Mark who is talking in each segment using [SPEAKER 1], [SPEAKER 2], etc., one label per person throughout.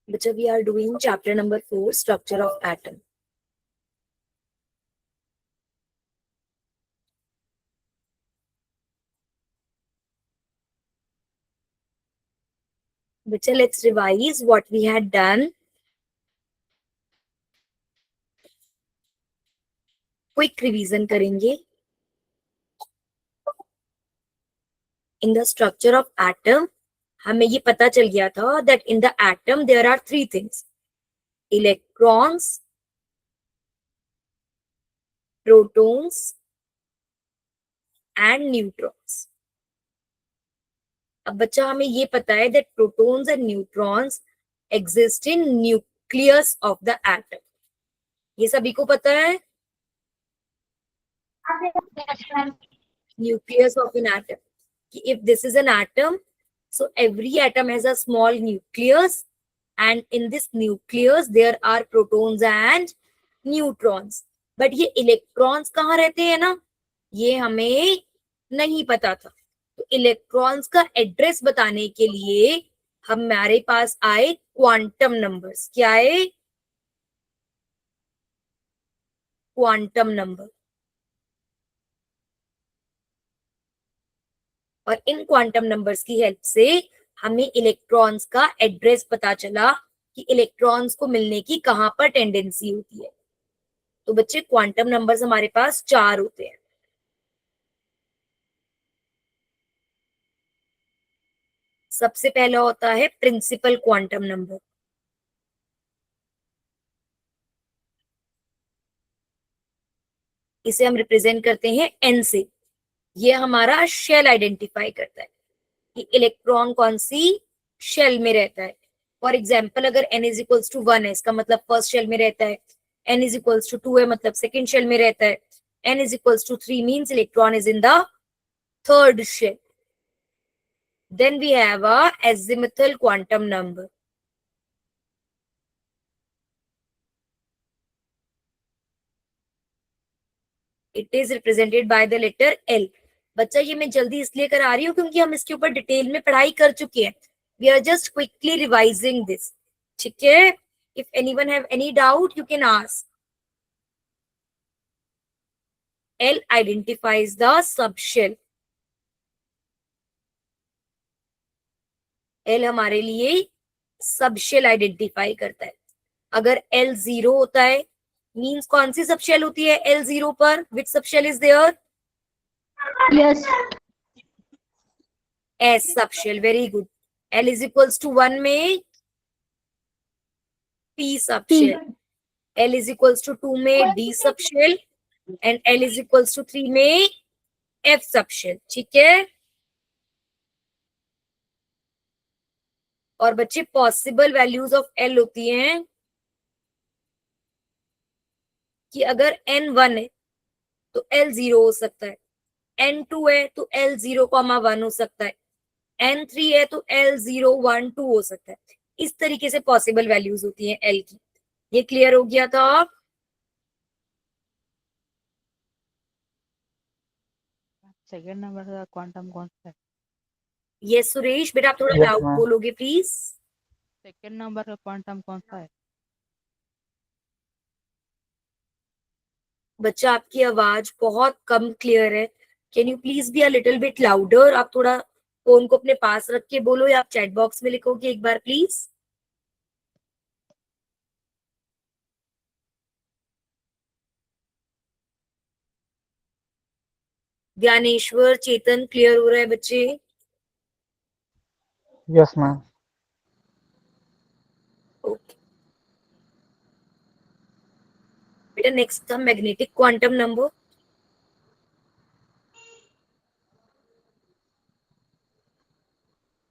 [SPEAKER 1] Beta, we are doing chapter number 4, structure of atom. Beta, let's revise what we had done. Quick revision करेंगे. In the structure of atom, हमें ये पता चल गया था that in the atom there are three things: electrons, protons, and neutrons. अब बच्चा हमें ये पता है that protons and neutrons exist in nucleus of the atom. ये सभी को पता है? Nucleus of an atom. If this is an atom, so every atom has a small nucleus, and in this nucleus there are protons and neutrons. But ये electrons कहाँ रहते हैं ना, ये हमें नहीं पता था. तो इलेक्ट्रॉन्स का एड्रेस बताने के लिए हमारे पास आए क्वांटम नंबर्स. क्या आए? Quantum number. और इन क्वांटम नंबर्स की हेल्प से हमें इलेक्ट्रॉन्स का एड्रेस पता चला कि इलेक्ट्रॉन्स को मिलने की कहां पर टेंडेंसी होती है. तो बच्चे क्वांटम नंबर्स हमारे पास 4 होते हैं. सबसे पहला होता है प्रिंसिपल क्वांटम नंबर. इसे हम रिप्रेजेंट करते हैं एन से. ये हमारा शेल आइडेंटिफाई करता है कि इलेक्ट्रॉन कौन सी शेल में रहता है. फॉर एग्जाम्पल, अगर n इज इक्वल्स टू 1 है, इसका मतलब फर्स्ट शेल में रहता है. n इज इक्वल्स टू 2 है, मतलब सेकेंड शेल में रहता है. n is equals to 3 means electron is in the third shell. Then we have a azimuthal quantum number. It is represented by the letter L. बच्चा ये मैं जल्दी इसलिए करा रही हूँ क्योंकि हम इसके ऊपर डिटेल में पढ़ाई कर चुके हैं. We are just quickly revising this. ठीक है? If anyone have any doubt, you can ask. L identifies the subshell. L हमारे लिए सबशेल आइडेंटिफाई करता है. अगर L 0 होता है, मीन्स कौन सी सबशेल होती है L 0 पर? Which subshell is there?
[SPEAKER 2] Yes.
[SPEAKER 1] S subshell. Very good. L is equals to 1 में P subshell. L is equals to 2 में D subshell and L is equals to 3 में F सबशेल. ठीक है? और बच्चे पॉसिबल वैल्यूज ऑफ L होती हैं कि अगर N1 है तो L 0 हो सकता है, N2 है तो L 0,1 हो सकता है, N3 है तो L 0,1, 2 हो सकता है. इस तरीके से पॉसिबल वैल्यूज होती हैं L की. ये क्लियर हो गया था?
[SPEAKER 3] सेकंड नंबर का क्वांटम कौन सा है?
[SPEAKER 1] यस सुरेश, बेटा आप थोड़ा लाउड बोलोगे प्लीज.
[SPEAKER 3] सेकंड नंबर का क्वांटम कौन सा है?
[SPEAKER 1] बच्चा आपकी आवाज बहुत कम क्लियर है. Can you please be a little bit louder? आप थोड़ा फोन को अपने पास रख के बोलो या आप चैट बॉक्स में लिखोगे एक बार प्लीज. ज्ञानेश्वर, चेतन, क्लियर हो रहा है बच्चे?
[SPEAKER 4] Yes ma'am.
[SPEAKER 1] ओके बेटा, नेक्स्ट था magnetic quantum number.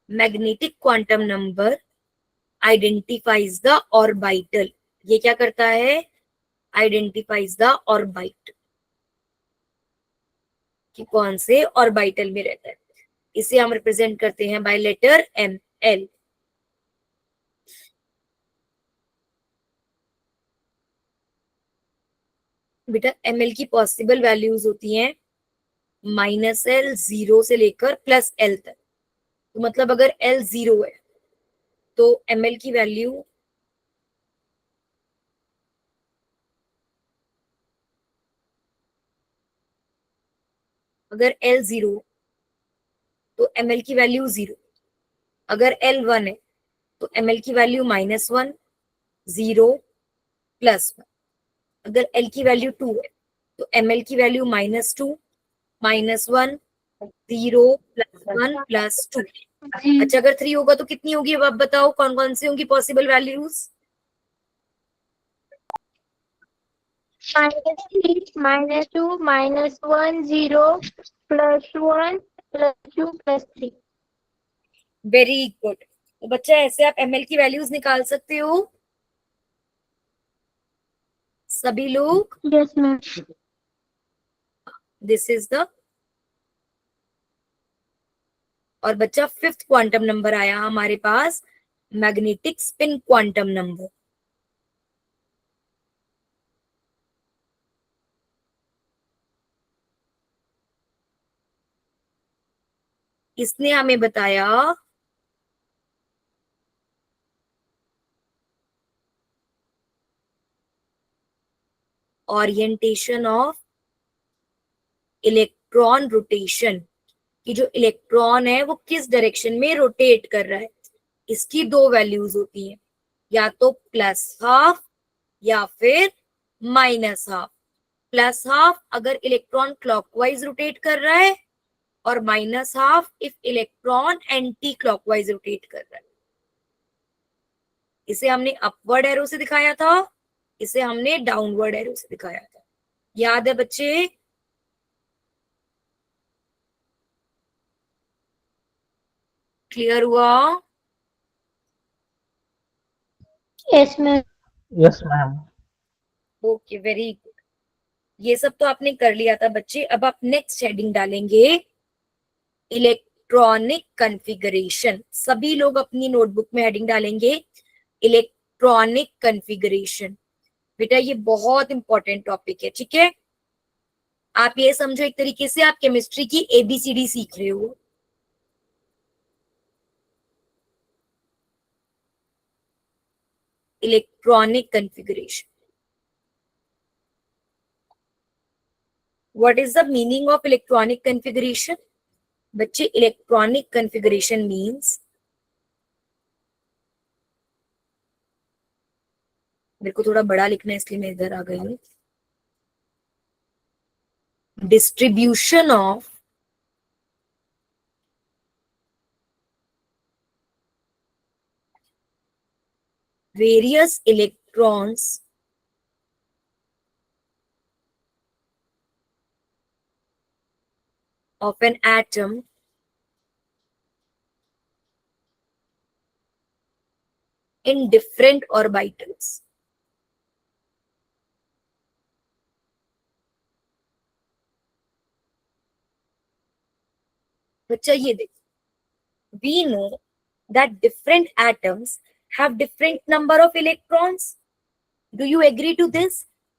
[SPEAKER 1] Magnetic quantum number identifies the orbital. ये क्या करता है? आइडेंटिफाइज द ऑर्बिट, कि कौन से ऑर्बिटल में रहता है. इसे हम रिप्रेजेंट करते हैं बाय लेटर एम एल. बेटा एम एल की पॉसिबल वैल्यूज होती हैं -L 0 से लेकर +L तक. तो मतलब अगर L 0 है तो एम एल की वैल्यू अगर L 0 तो ml की वैल्यू 0, अगर L 1 है तो ml की वैल्यू -1, 0, +1, अगर L की वैल्यू 2 है तो ml की वैल्यू -2, -1, 0, +1, +2।
[SPEAKER 2] जी
[SPEAKER 1] अच्छा, अगर 3 होगा तो कितनी होगी? अब आप बताओ कौन कौन सी होंगी पॉसिबल वैल्यूज?
[SPEAKER 2] -3, -2, -1, 0, +1, +2, +3।
[SPEAKER 1] Very good. तो बच्चा ऐसे आप ml की वैल्यूज निकाल सकते हो सभी लोग।
[SPEAKER 2] Yes ma'am.
[SPEAKER 1] This is the, और बच्चा फिफ्थ क्वांटम नंबर आया हमारे पास, मैग्नेटिक स्पिन क्वांटम नंबर। इसने हमें बताया ओरिएंटेशन ऑफ इलेक्ट्रॉन रोटेशन, कि जो इलेक्ट्रॉन है वो किस डायरेक्शन में रोटेट कर रहा है। इसकी दो वैल्यूज होती हैं, या तो +12 या फिर -12। +12 अगर इलेक्ट्रॉन क्लॉकवाइज रोटेट कर रहा है, और -12 if electron anti clockwise rotate कर रहा है। इसे हमने अपवर्ड एरो से दिखाया था, इसे हमने डाउनवर्ड एरो से दिखाया था। याद है बच्चे? क्लियर हुआ?
[SPEAKER 2] Yes ma'am.
[SPEAKER 4] Yes ma'am.
[SPEAKER 1] Okay, very good. ये सब तो आपने कर लिया था बच्चे। अब आप नेक्स्ट हेडिंग डालेंगे इलेक्ट्रॉनिक कॉन्फ़िगरेशन। सभी लोग अपनी नोटबुक में हेडिंग डालेंगे इलेक्ट्रॉनिक कॉन्फ़िगरेशन। बेटा ये बहुत इंपॉर्टेंट टॉपिक है, ठीक है? आप ये समझो एक तरीके से आप केमिस्ट्री की ABCD सीख रहे हो। Electronic configuration, what is the meaning of electronic configuration? बच्चे इलेक्ट्रॉनिक कॉन्फ़िगरेशन मींस, मेरे को थोड़ा बड़ा लिखना है इसलिए मैं इधर आ गई हूँ। Distribution of various electrons of an atom in different orbitals. बच्चा ये देखो, we know that different atoms have different number of electrons. Do you agree to this?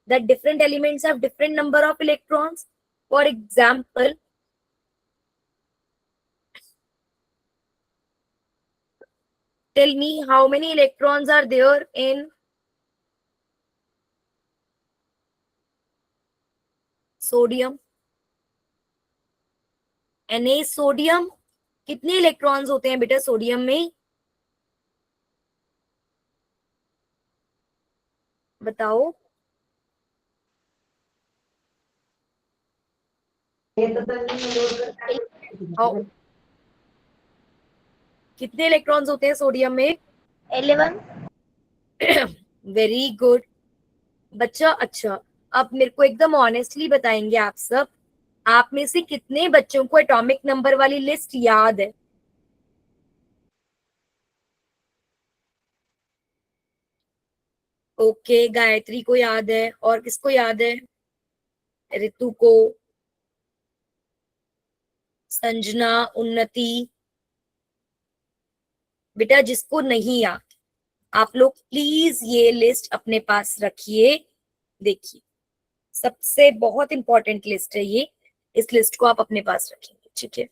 [SPEAKER 1] That different elements have different number of electrons. For example, tell me how many electrons are there in sodium? Na sodium, कितने electrons होते हैं बेटा sodium में? बताओ। और कितने electrons होते हैं सोडियम में?
[SPEAKER 2] 11।
[SPEAKER 1] वेरी गुड बच्चा। अच्छा, अब मेरे को एकदम ऑनेस्टली बताएंगे आप सब, आप में से कितने बच्चों को एटॉमिक नंबर वाली लिस्ट याद है? ओके, गायत्री को याद है, और किसको याद है? ऋतु को, संजना, उन्नति। बेटा जिसको नहीं याद, आप लोग प्लीज ये लिस्ट अपने पास रखिए। देखिए, सबसे बहुत इंपॉर्टेंट लिस्ट है ये, इस लिस्ट को आप अपने पास रखेंगे, ठीक है?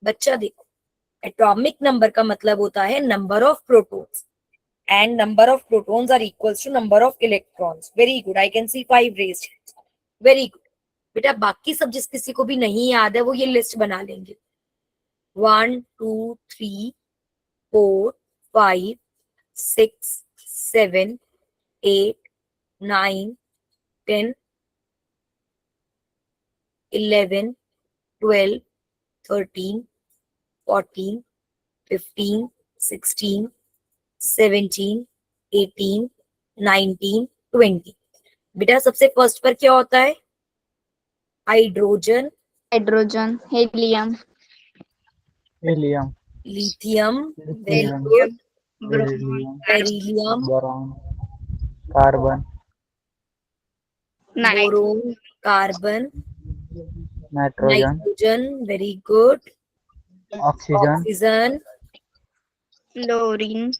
[SPEAKER 1] बच्चा देखो, एटॉमिक नंबर का मतलब होता है number of protons. and number of protons are equals to number of electrons. Very good. I can see 5 raised hands. Very good. बेटा बाकी सब जिस किसी को भी नहीं याद है वो ये लिस्ट बना लेंगे. 1 2 3 4 5 6 7 8 9 10 11 12 13 14 15 16 17 18 19 20. बेटा सबसे फर्स्ट पर क्या होता है? Hydrogen,
[SPEAKER 2] hydrogen, helium,
[SPEAKER 4] helium,
[SPEAKER 1] lithium,
[SPEAKER 4] lithium, beryllium,
[SPEAKER 1] beryllium,
[SPEAKER 4] boron, carbon,
[SPEAKER 1] boron, carbon,
[SPEAKER 4] nitrogen,
[SPEAKER 1] nitrogen, very good,
[SPEAKER 4] oxygen,
[SPEAKER 1] oxygen,
[SPEAKER 2] fluorine,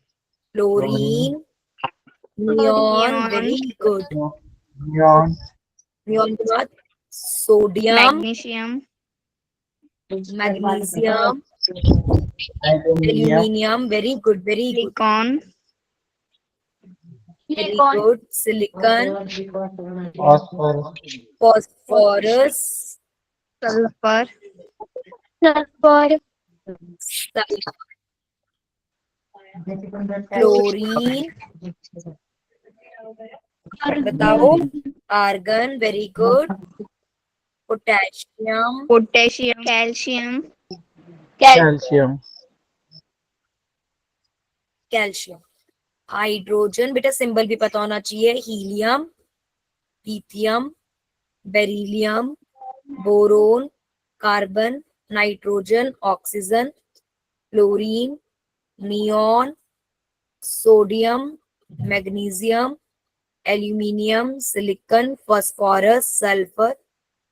[SPEAKER 1] chlorine, neon, very good.
[SPEAKER 4] neon,
[SPEAKER 1] neon के बाद sodium,
[SPEAKER 2] magnesium,
[SPEAKER 1] magnesium,
[SPEAKER 4] aluminium,
[SPEAKER 1] aluminium, very good, very good,
[SPEAKER 2] silicon,
[SPEAKER 1] very good, silicon,
[SPEAKER 4] phosphorus,
[SPEAKER 1] phosphorus,
[SPEAKER 2] sulphur, sulphur,
[SPEAKER 1] chlorine, बताओ, argon, very good, potassium,
[SPEAKER 2] potassium, calcium,
[SPEAKER 4] calcium,
[SPEAKER 1] calcium, hydrogen, बेटा symbol भी पता होना चाहिए, helium, lithium, beryllium, boron, carbon, nitrogen, oxygen, chlorine, neon, sodium, magnesium, aluminium, silicon, phosphorus, sulphur,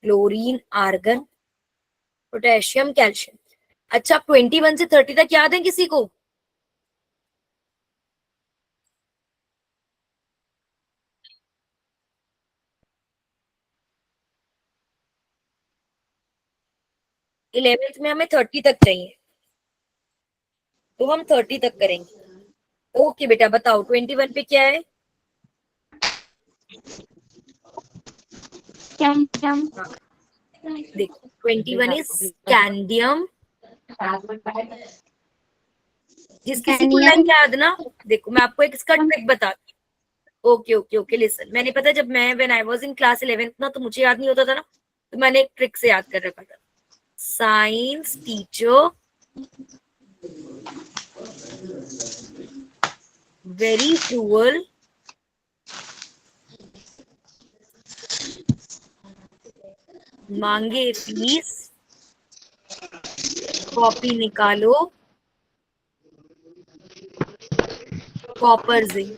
[SPEAKER 1] chlorine, argon, potassium, calcium. अच्छा 21 से 30 तक याद है किसी को? इलेवेंथ में हमें 30 तक चाहिए तो हम 30 तक करेंगे. ओके बेटा बताओ 21 पे क्या है?
[SPEAKER 2] कैल्शियम,
[SPEAKER 1] देखो 21 इज स्कैंडियम. जिस किसी को नहीं याद ना, देखो मैं आपको एक इसका ट्रिक बताती हूँ. Okay okay okay listen. मैंने पता जब मैं when I was in class 11th ना तो मुझे याद नहीं होता था ना, तो मैंने एक ट्रिक से याद कर रखा था. साइंस टीचर वेरी क्रूअल, मांगे फीस, कॉपी निकालो, कॉपर जिंक.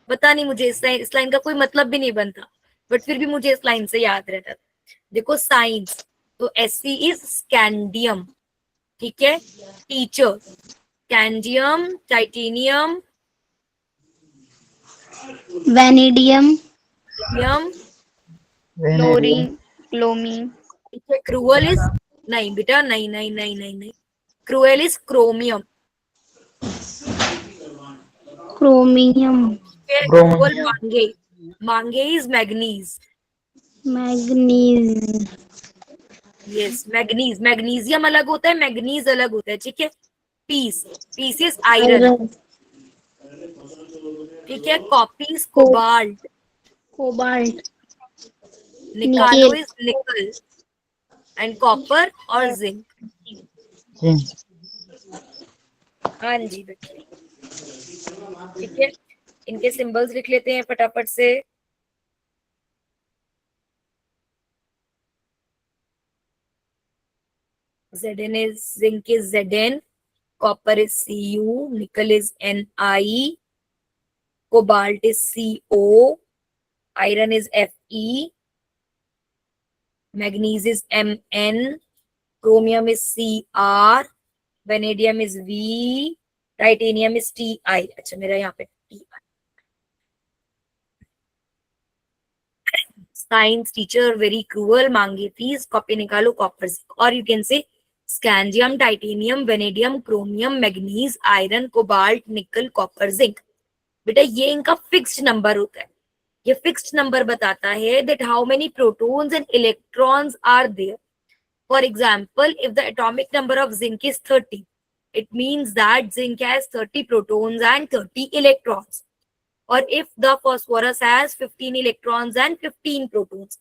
[SPEAKER 1] पता नहीं मुझे इस लाइन का कोई मतलब भी नहीं बनता, बट फिर भी मुझे इस लाइन से याद रहता था. देखो साइंस तो एससी इज स्कैंडियम, ठीक है. टीचर स्कैंडियम, टाइटेनियम,
[SPEAKER 2] वेनेडियम,
[SPEAKER 1] यम,
[SPEAKER 2] क्लोरीन, क्लोमीन,
[SPEAKER 1] ठीक है. क्रूअल इज नहीं बेटा, नहीं नहीं नहीं नहीं नहीं. Cruel is chromium,
[SPEAKER 2] chromium,
[SPEAKER 1] cruel मांगे, मांगे is manganese.
[SPEAKER 2] Manganese,
[SPEAKER 1] yes manganese. Magnesium अलग होता है, मैग्नीज अलग होता है, ठीक है. पीस, पीस इज आयरन, ठीक है. कॉपी इज कोबाल्ट,
[SPEAKER 2] कोबाल्ट,
[SPEAKER 1] निकालो
[SPEAKER 2] निकेल,
[SPEAKER 1] इज निकल, एंड कॉपर और जिंक.
[SPEAKER 4] zinc,
[SPEAKER 1] हाँ जी बेटा, ठीक है. इनके सिंबल्स लिख लेते हैं फटाफट से. Zn is zinc is Zn, copper is Cu, nickel is Ni, cobalt is Co, iron is Fe, magnesium is Mn, chromium is Cr, vanadium is V, titanium is Ti. अच्छा मेरा यहाँ पे Ti. Science teacher very cruel, मांगे fees, copy निकालो, copper. और you can say scandium, titanium, vanadium, chromium, manganese, iron, cobalt, nickel, copper, zinc. बेटा ये इनका फिक्स्ड नंबर होता है, ये फिक्स्ड नंबर बताता है that how many protons and electrons are there. For example, if the atomic number of zinc is 30, it means that zinc has 30 protons and 30 electrons. Or if the phosphorus has 15 electrons and 15 protons.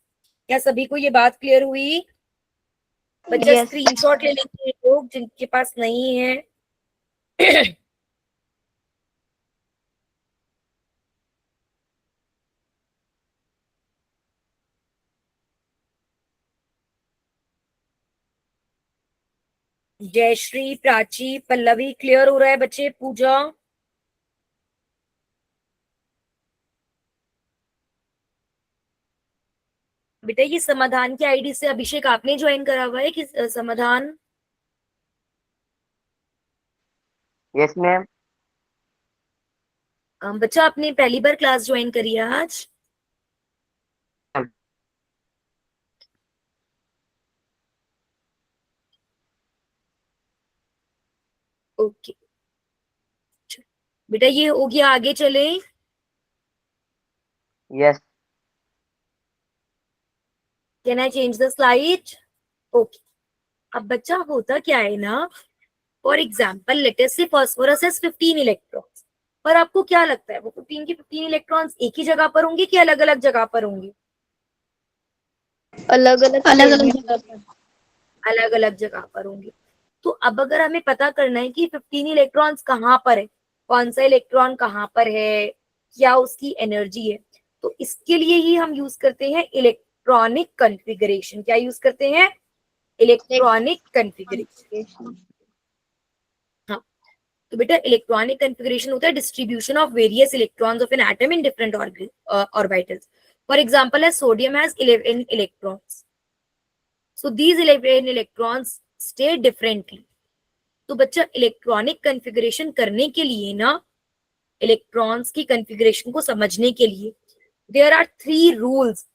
[SPEAKER 1] क्या सभी को ये बात clear हुई? बच्चा
[SPEAKER 2] Yes.
[SPEAKER 1] Screenshot ले लेंगे लोग जिनके पास नहीं है. जयश्री, प्राची, पल्लवी क्लियर हो रहा है बच्चे? पूजा, बेटा ये समाधान की आईडी से अभिषेक आपने ज्वाइन करा हुआ है कि समाधान?
[SPEAKER 5] Yes ma'am.
[SPEAKER 1] बच्चा आपने पहली बार क्लास ज्वाइन करी है आज? ओके बेटा ये हो गया, आगे चले.
[SPEAKER 5] Yes.
[SPEAKER 1] Can I change the slide? Okay. अब बच्चा होता क्या है ना, फॉर एग्जाम्पल लेट अस से फास्फोरस हैज 15 इलेक्ट्रॉन्स, पर आपको क्या लगता है वो 15 के 15 इलेक्ट्रॉन्स एक ही जगह पर होंगे कि अलग अलग जगह पर होंगे?
[SPEAKER 2] अलग अलग जगह पर।
[SPEAKER 1] अलग अलग जगह पर होंगे. तो अब अगर हमें पता करना है कि 15 इलेक्ट्रॉन्स कहाँ पर है, कौन सा इलेक्ट्रॉन कहाँ पर है, क्या उसकी एनर्जी है, तो इसके लिए ही हम यूज करते हैं इलेक्ट्रॉनिक कॉन्फ़िगरेशन. क्या यूज करते हैं? Electronic configuration. हाँ, तो बेटा इलेक्ट्रॉनिक कॉन्फ़िगरेशन होता है distribution of various electrons of an atom in different orbitals. For example है sodium has 11 electrons. So these 11 electrons stay differently. तो बच्चा इलेक्ट्रॉनिक कॉन्फ़िगरेशन करने के लिए ना, इलेक्ट्रॉन्स की कॉन्फ़िगरेशन को समझने के लिए there are 3 rules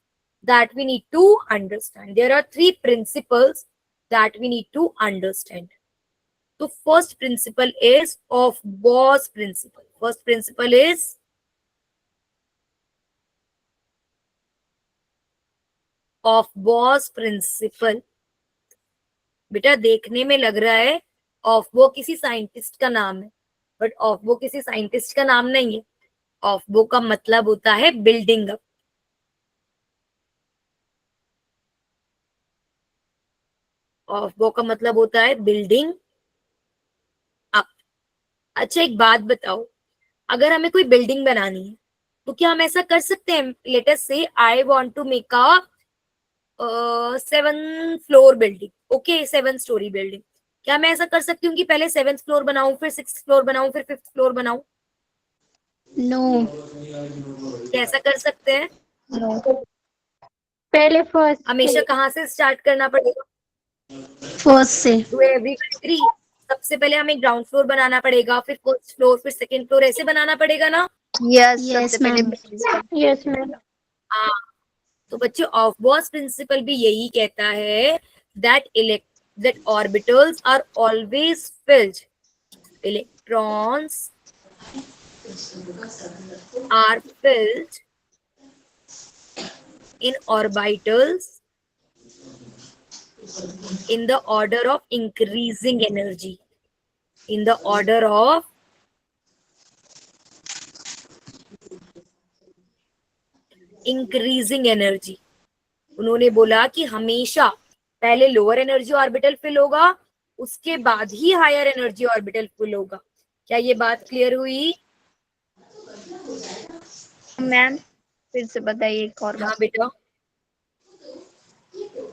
[SPEAKER 1] that we need to understand. There are 3 principles that we need to understand. तो first principle is of Bose principle. First principle is Aufbau principle. बेटा देखने में लग रहा है ऑफ बो किसी साइंटिस्ट का नाम है, बट ऑफ बो किसी साइंटिस्ट का नाम नहीं है. ऑफ बो का मतलब होता है बिल्डिंग अप. ऑफ बो का मतलब होता है बिल्डिंग अप. अच्छा एक बात बताओ, अगर हमें कोई बिल्डिंग बनानी है तो क्या हम ऐसा कर सकते हैं? Let us say I want to make a 7 floor building. Okay 7 storey building. क्या मैं ऐसा कर सकती हूँ कि पहले 7th फ्लोर बनाऊं, फिर 6th फ्लोर बनाऊं, फिर 5th फ्लोर बनाऊं?
[SPEAKER 2] नो.
[SPEAKER 1] कैसा कर सकते हैं?
[SPEAKER 2] पहले फर्स्ट
[SPEAKER 1] हमेशा कहाँ से स्टार्ट करना पड़ेगा?
[SPEAKER 2] से.
[SPEAKER 1] Do everyone agree? सबसे पहले हमें ग्राउंड फ्लोर बनाना पड़ेगा, फिर फर्स्ट फ्लोर, फिर सेकंड फ्लोर, ऐसे बनाना पड़ेगा ना?
[SPEAKER 2] Yes ma'am. Yes ma'am.
[SPEAKER 1] हाँ. तो बच्चों ऑफ बॉस प्रिंसिपल भी यही कहता है that orbitals are always filled. Electrons are filled in orbitals in the order of increasing energy. In the order of increasing energy. उन्होंने बोला कि हमेशा पहले लोअर एनर्जी ऑर्बिटल फिल होगा, उसके बाद ही हायर एनर्जी ऑर्बिटल फिल होगा. क्या ये बात क्लियर हुई?
[SPEAKER 2] मैम फिर से बताइए एक और
[SPEAKER 1] हाँ
[SPEAKER 2] बार.
[SPEAKER 1] बेटा,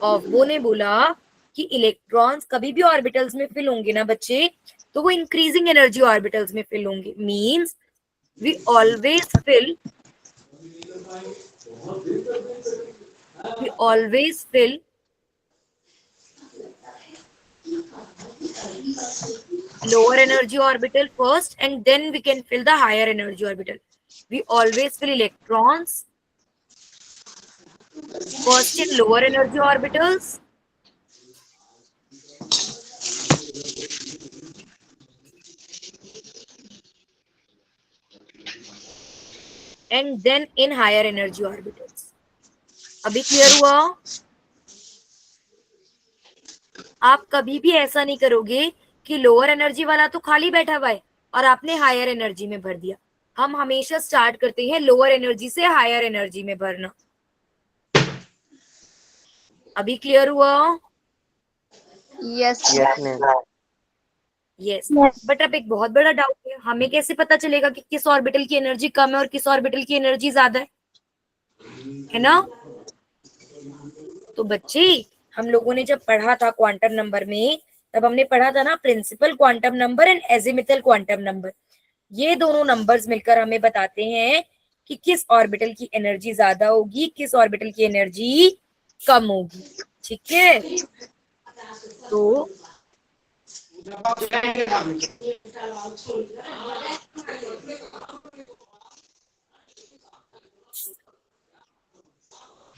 [SPEAKER 1] और वो ने बोला कि इलेक्ट्रॉन्स कभी भी ऑर्बिटल्स में फिल होंगे ना बच्चे, तो वो इंक्रीजिंग एनर्जी ऑर्बिटल्स में फिल होंगे. Means we always fill lower energy orbital first and then we can fill the higher energy orbital. We always fill electrons first in lower energy orbitals and then in higher energy orbitals. अभी clear हुआ? आप कभी भी ऐसा नहीं करोगे कि lower energy वाला तो खाली बैठा हुआ है और आपने हायर एनर्जी में भर दिया। हम हमेशा स्टार्ट करते हैं लोअर एनर्जी से हायर एनर्जी में भरना। अभी क्लियर हुआ?
[SPEAKER 2] Yes.
[SPEAKER 5] Yes, ma'am.
[SPEAKER 1] Yes. But अब एक बहुत बड़ा डाउट है, हमें कैसे पता चलेगा कि किस ऑर्बिटल की एनर्जी कम है और किस ऑर्बिटल की एनर्जी ज्यादा है ना? तो बच्चे, हम लोगों ने जब पढ़ा था क्वांटम नंबर में, तब हमने पढ़ा था ना principal quantum number and azimuthal quantum number. ये दोनों नंबर्स मिलकर हमें बताते हैं कि किस ऑर्बिटल की एनर्जी ज्यादा होगी, किस ऑर्बिटल की एनर्जी कम होगी। ठीक है, तो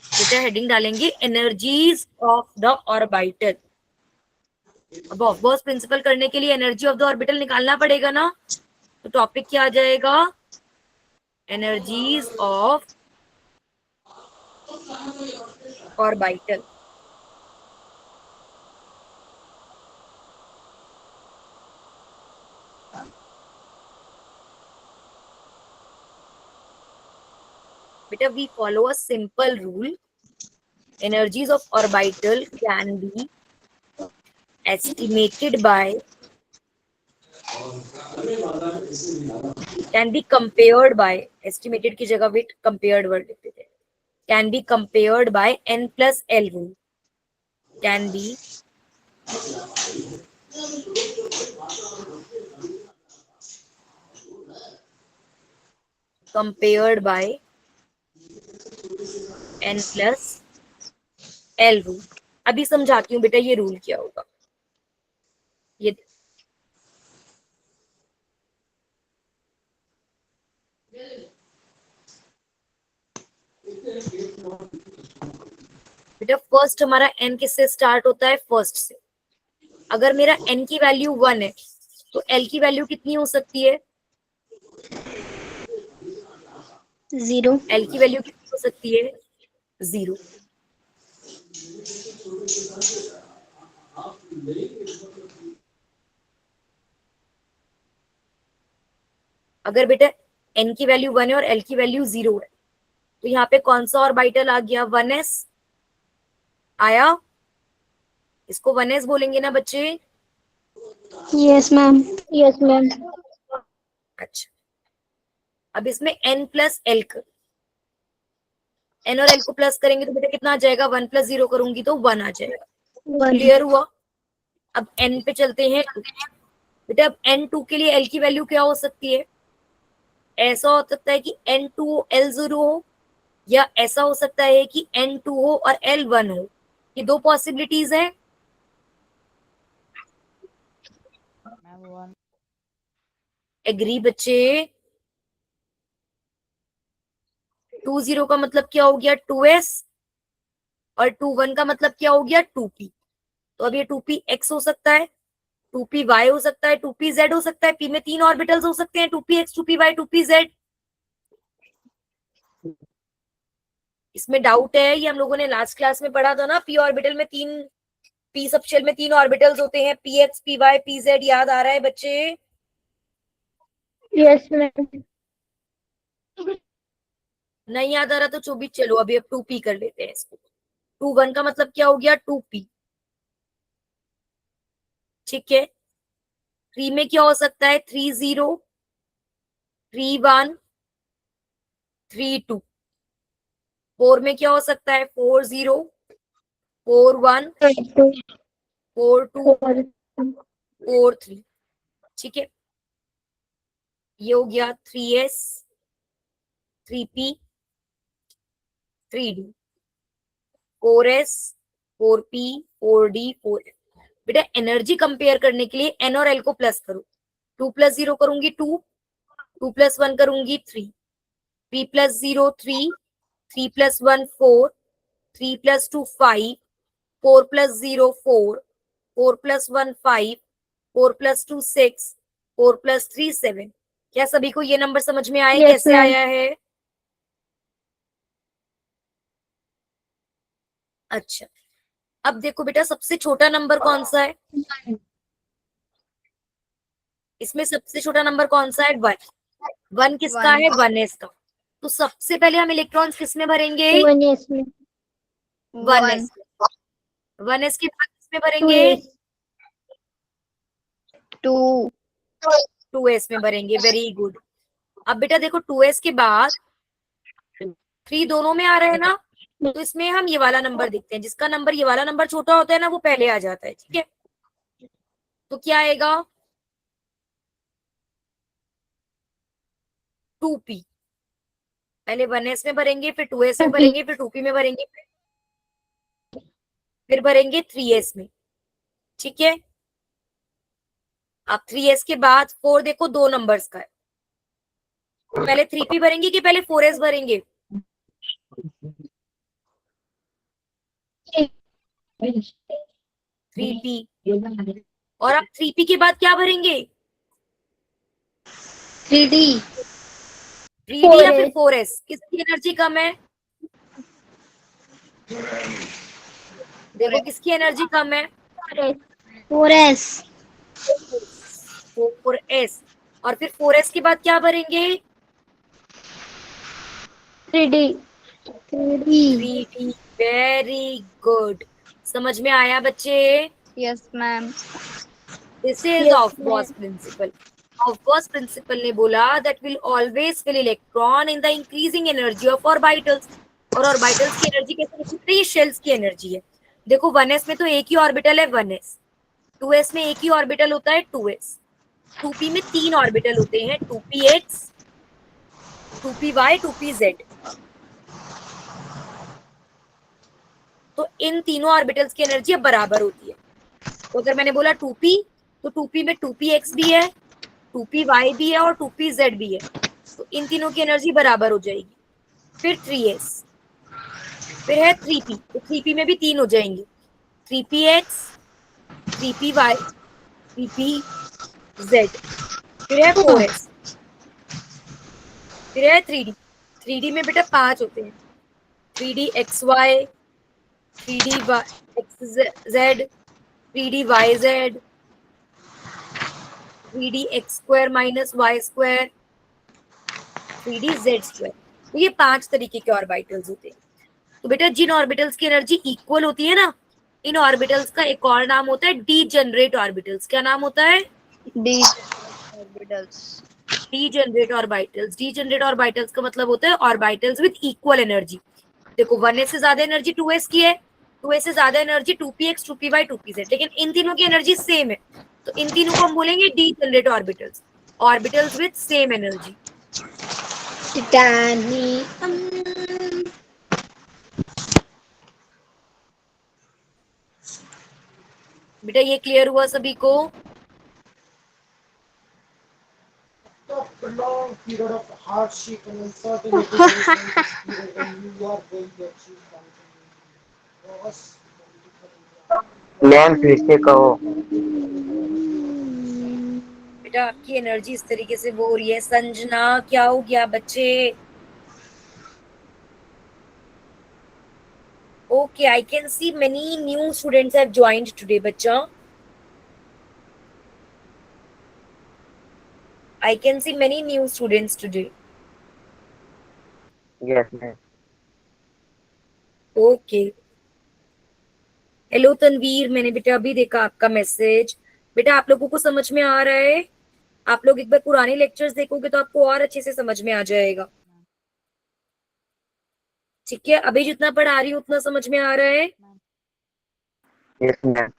[SPEAKER 1] बेटा हेडिंग डालेंगे एनर्जीज ऑफ द ऑर्बिटल। अब ऑफ-बोर्स प्रिंसिपल करने के लिए एनर्जी ऑफ द ऑर्बिटल निकालना पड़ेगा ना, तो टॉपिक क्या आ जाएगा? Energies of orbital. बेटा we follow a simple rule, energies of orbital can be estimated by, can be compared by, estimated की जगह with compared word लिख देते हैं, can be compared by n plus l rule, can be compared by n plus l rule। अभी समझाती हूँ बेटा ये रूल क्या होगा। ये बेटा फर्स्ट हमारा n किससे स्टार्ट होता है? फर्स्ट से। अगर मेरा n की वैल्यू 1 है तो l की वैल्यू कितनी हो सकती है?
[SPEAKER 2] 0.
[SPEAKER 1] l की वैल्यू कितनी हो सकती है? 0। अगर बेटा n की वैल्यू 1 है और l की वैल्यू 0 है, तो यहाँ पे कौन सा ऑर्बिटल आ गया? 1s आया। इसको 1s बोलेंगे ना बच्चे?
[SPEAKER 2] Yes, ma'am. Yes, ma'am.
[SPEAKER 1] अच्छा, अब इसमें n प्लस l n और l को प्लस करेंगे तो बेटा कितना आ जाएगा? 1 प्लस 0 करूंगी तो 1 आ जाएगा।
[SPEAKER 2] 1.
[SPEAKER 1] क्लियर हुआ? अब n पे चलते हैं। बेटा अब n2 के लिए l की वैल्यू क्या हो सकती है? ऐसा हो सकता है कि n2 l0 हो, या ऐसा हो सकता है कि n2 हो और l1 हो। ये दो पॉसिबिलिटीज है।
[SPEAKER 3] मैम 1
[SPEAKER 1] एग्री बच्चे? 2 0 का मतलब क्या हो गया? 2s, और 2 1 का मतलब क्या हो गया? 2p। तो अब ये 2p x हो सकता है, 2p y हो सकता है, 2p z हो सकता है। p में 3 ऑर्बिटल्स हो सकते हैं, 2p x, 2p y, 2p z। इसमें डाउट है? ये हम लोगों ने लास्ट क्लास में पढ़ा था ना, p ऑर्बिटल में 3, p सबशेल में 3 ऑर्बिटल्स होते हैं, px, py, pz। याद आ रहा है बच्चे?
[SPEAKER 2] Yes, ma'am.
[SPEAKER 1] नहीं याद आ रहा तो जो भी, चलो अभी अब 2p कर लेते हैं इसको। 2 1 का मतलब क्या हो गया? 2p। ठीक है, 3 में क्या हो सकता है? 3 0, 3 1, 3 2। 4 में क्या हो सकता है? 4 0, 4 1, 4 2, 4 3। ठीक है, ये हो गया 3s, 3p, 3d, 4s, 4p, 4d, 4f। बेटा एनर्जी कंपेयर करने के लिए n और l को प्लस करो। 2 प्लस 0 करूंगी 2, 2 प्लस 1 करूंगी 3, 3 plus 0 3, 3 plus 1 4, 3 plus 2 5, 4 plus 0 4, 4 plus 1 5, 4 plus 2 6, 4 plus 3 7। क्या सभी को ये नंबर समझ में आए?
[SPEAKER 2] Yes,
[SPEAKER 1] कैसे
[SPEAKER 2] ma'am.
[SPEAKER 1] आया है? अच्छा, अब देखो बेटा सबसे छोटा नंबर कौन सा है? इसमें सबसे छोटा नंबर कौन सा है? 1। 1 किसका है? 1s का। तो सबसे पहले हम इलेक्ट्रॉन्स किस में भरेंगे?
[SPEAKER 2] 1s में
[SPEAKER 1] 1s। 1s के बाद किसमें भरेंगे?
[SPEAKER 2] 2s 2
[SPEAKER 1] 2s में भरेंगे। Very good. अब बेटा देखो 2s के बाद 3 दोनों में आ रहा है ना, तो इसमें हम ये वाला नंबर देखते हैं। जिसका नंबर ये वाला नंबर छोटा होता है ना, वो पहले आ जाता है। ठीक है, तो क्या आएगा? 2p। पहले 1s में भरेंगे, फिर 2s में भरेंगे, फिर 2p में भरेंगे, फिर भरेंगे 3s में। ठीक है, अब 3s के बाद 4 देखो 2 नंबर्स का है, तो पहले 3p भरेंगे कि पहले 4s भरेंगे? 3p। और अब 3p के बाद क्या भरेंगे?
[SPEAKER 2] 3d
[SPEAKER 1] 3d या फिर 4s? किसकी एनर्जी कम है? देखो किसकी एनर्जी कम है?
[SPEAKER 2] 4s
[SPEAKER 1] 4s। और फिर 4s के बाद क्या भरेंगे?
[SPEAKER 2] 3d
[SPEAKER 1] 3d। Very good. समझ में आया बच्चे?
[SPEAKER 2] Yes ma'am
[SPEAKER 1] this is Aufbau principle. Aufbau principle ने बोला that will always fill electron in the increasing energy of orbitals. और ऑर्बिटल्स की एनर्जी कैसे लिखते हैं? ये शेल्स की एनर्जी है। देखो 1s में तो एक ही ऑर्बिटल है 1s, 2s में एक ही ऑर्बिटल होता है 2s, 2p में 3 ऑर्बिटल होते हैं 2px, 2py, 2pz। तो इन तीनों ऑर्बिटल्स की एनर्जी अब बराबर होती है। तो अगर मैंने बोला 2p, तो 2p में 2px भी है, 2py भी है और 2pz भी है, तो इन तीनों की एनर्जी बराबर हो जाएगी। फिर 3s, फिर है 3p, तो 3p में भी 3 हो जाएंगे, 3px, 3py, 3pz। फिर है 4s, फिर है 3d। 3d में बेटा 5 होते हैं, 3dxy, 3dxz, 3dyz, 3dx² minus y², 3dz²। तो ये 5 तरीके के ऑर्बिटल्स होते हैं। तो बेटा जिन ऑर्बिटल्स की एनर्जी इक्वल होती है ना, इन ऑर्बिटल्स का एक और नाम होता है डीजेनरेट ऑर्बिटल्स। क्या नाम होता है?
[SPEAKER 2] d orbitals
[SPEAKER 1] degenerate orbitals. Degenerate orbitals का मतलब होता है ऑर्बिटल्स विद इक्वल एनर्जी। देखो 1s से ज्यादा एनर्जी 2s की है, 2s से ज्यादा एनर्जी 2px, 2py, 2pz, लेकिन इन तीनों की एनर्जी सेम है, तो इन तीनों को हम बोलेंगे degenerate orbitals, orbitals with same energy.
[SPEAKER 2] titanium
[SPEAKER 1] बेटा ये क्लियर हुआ सभी को?
[SPEAKER 6] A long period of hardship and uncertainty period when you are going to achieve something. Was
[SPEAKER 5] ma'am फिर से कहो।
[SPEAKER 1] बेटा आपकी एनर्जी इस तरीके से वो हो रही है। संजना क्या हो गया बच्चे? Okay, I can see many new students have joined today, बच्चा. I can see many new students today.
[SPEAKER 5] Yes ma'am.
[SPEAKER 1] Okay. Hello Tanveer, मैंने बेटा अभी देखा आपका मैसेज। बेटा आप लोगों को समझ में आ रहा है? आप लोग एक बार पुराने लेक्चर्स देखोगे तो आपको और अच्छे से समझ में आ जाएगा। ठीक है, अभी जितना पढ़ा रही हूँ उतना समझ में आ रहा है?
[SPEAKER 5] Yes ma'am.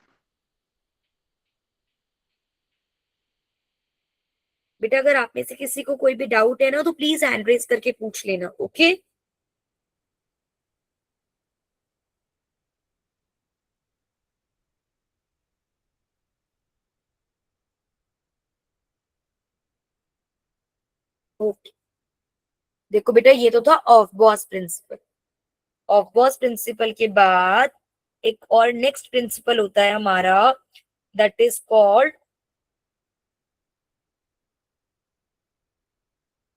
[SPEAKER 1] बेटा अगर आप में से किसी को कोई भी डाउट है ना, तो प्लीज हैंड रेज करके पूछ लेना। ओके? ओके, देखो बेटा ये तो था Aufbau principle. Aufbau principle के बाद एक और नेक्स्ट प्रिंसिपल होता है हमारा, that is called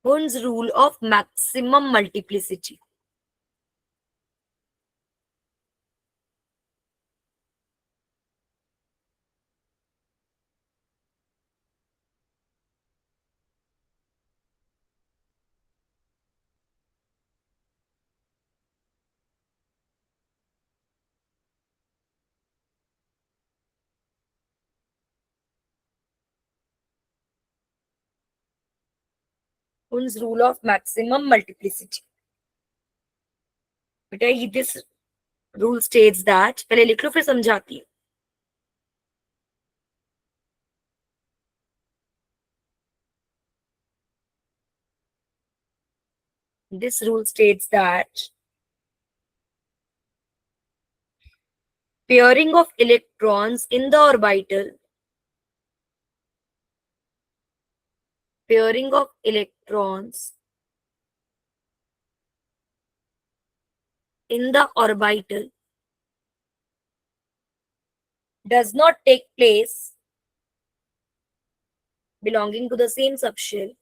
[SPEAKER 1] Hund's rule of maximum multiplicity. Kuhn's rule of maximum multiplicity. बेटा ये this rule states that, पहले लिख लो फिर समझाती हूँ. This rule states that pairing of electrons in the orbital, pairing of electrons in the orbital does not take place belonging to the same subshell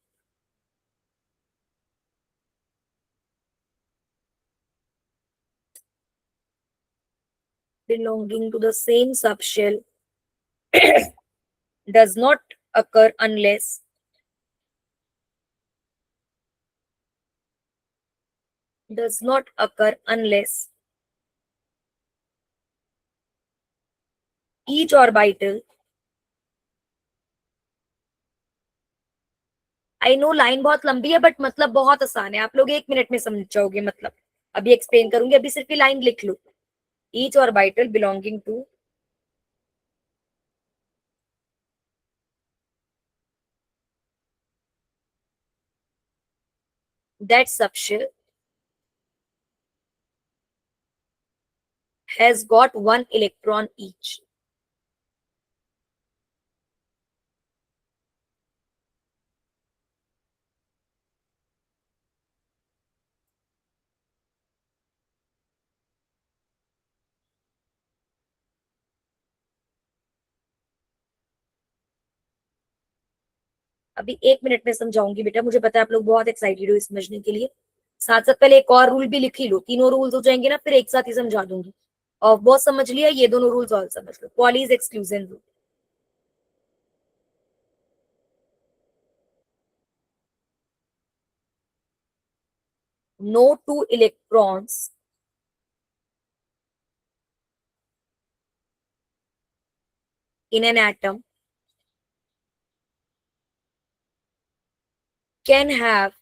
[SPEAKER 1] belonging to the same subshell does not occur unless each orbital, I know line बहुत लंबी है but मतलब बहुत आसान है, आप लोग 1 minute में समझ जाओगे. मतलब अभी एक्सप्लेन करूंगी, अभी सिर्फ ये लाइन लिख लो. Each orbital belonging to that subshell has got 1 electron each. अभी 1 मिनट में समझाऊंगी बेटा, मुझे पता है आप लोग बहुत एक्साइटेड हो इस समझने के लिए. साथ साथ पहले एक और रूल भी लिख ही लो, तीनों रूल्स हो जाएंगे ना, फिर एक साथ ही समझा दूंगी. और बहुत समझ लिया, ये दोनों रूल्स और समझ लो. Pauli's exclusion rule. No two electrons in an atom can have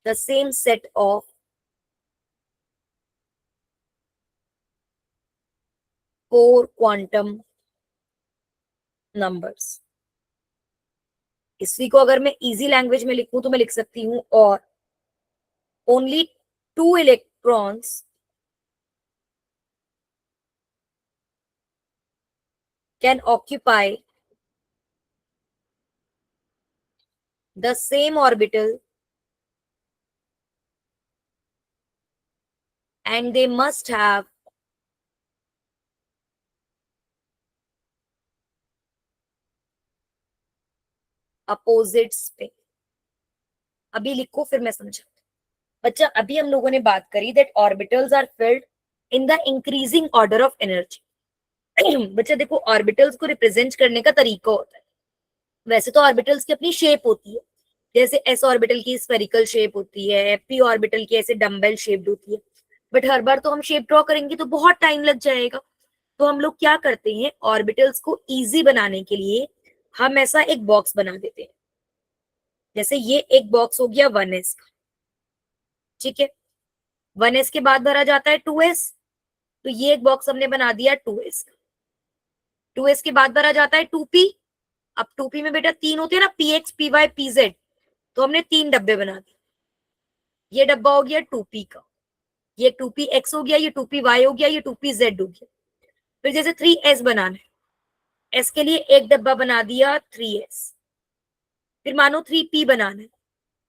[SPEAKER 1] the same set of four quantum numbers. इसी को अगर मैं इजी लैंग्वेज में लिखूं तो मैं लिख सकती हूं, और only 2 electrons can occupy the same orbital and they must have opposite spin. अभी लिखो फिर मैं समझाती हूं. बच्चा अभी हम लोगों ने बात करी that orbitals are filled in the increasing order of energy. बच्चा देखो ऑर्बिटल्स को रिप्रेजेंट करने का तरीका होता है. वैसे तो ऑर्बिटल्स की अपनी शेप होती है, जैसे एस ऑर्बिटल की स्फेरिकल शेप होती है, पी ऑर्बिटल की ऐसे डम्बेल शेप्ड होती है. बट हर बार तो हम शेप ड्रॉ करेंगे तो बहुत टाइम लग जाएगा. तो हम लोग क्या करते हैं, ऑर्बिटल्स को इजी बनाने के लिए हम ऐसा एक बॉक्स बना देते हैं. जैसे ये एक बॉक्स हो गया 1s का, ठीक है. 1s के बाद भरा जाता है 2s, तो ये एक बॉक्स हमने बना दिया 2s का. 2s के बाद भरा जाता है 2p. अब 2p में बेटा 3 होते हैं ना, px py pz, तो हमने 3 डब्बे बना दिए. ये डब्बा हो गया 2p का, ये 2px हो गया, ये 2py हो गया, ये 2pz हो गया. फिर जैसे 3s बनाना है, s के लिए एक डब्बा बना दिया 3s. फिर मानो 3p बनाना है,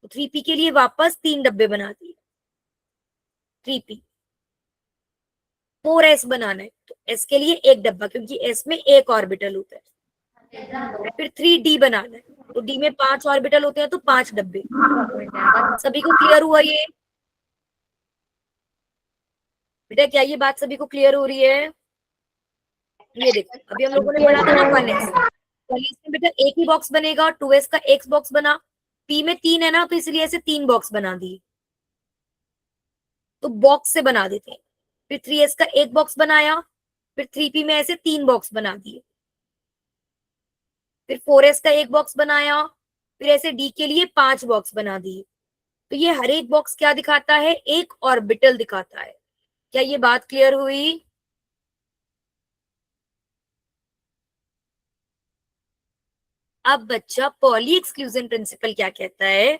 [SPEAKER 1] तो 3p के लिए वापस 3 डब्बे बना दिए 3p. 4s बनाना है, तो s के लिए एक डब्बा, क्योंकि s में एक ऑर्बिटल होता है. फिर 3d बनाना है, तो d में 5 ऑर्बिटल होते हैं, तो 5 डब्बे. सभी को क्लियर हुआ ये बेटा? क्या ये बात सभी को क्लियर हो रही है? ये देखो अभी हम लोगों ने पढ़ा था ना 1s. 1s में बेटा एक ही बॉक्स बनेगा, 2s का एक बॉक्स बना, p में 3 है ना, तो इसलिए ऐसे 3 बॉक्स बना दिए, तो बॉक्स से बना देते हैं. फिर 3s का एक बॉक्स बनाया, फिर 3p में ऐसे 3 बॉक्स बना दिए. फिर 4s का एक बॉक्स बनाया, फिर ऐसे डी के लिए 5 बॉक्स बना दिए। तो ये हर एक बॉक्स क्या दिखाता है? एक ऑर्बिटल दिखाता है। क्या ये बात क्लियर हुई? अब बच्चा, पॉली एक्सक्लूजन प्रिंसिपल क्या कहता है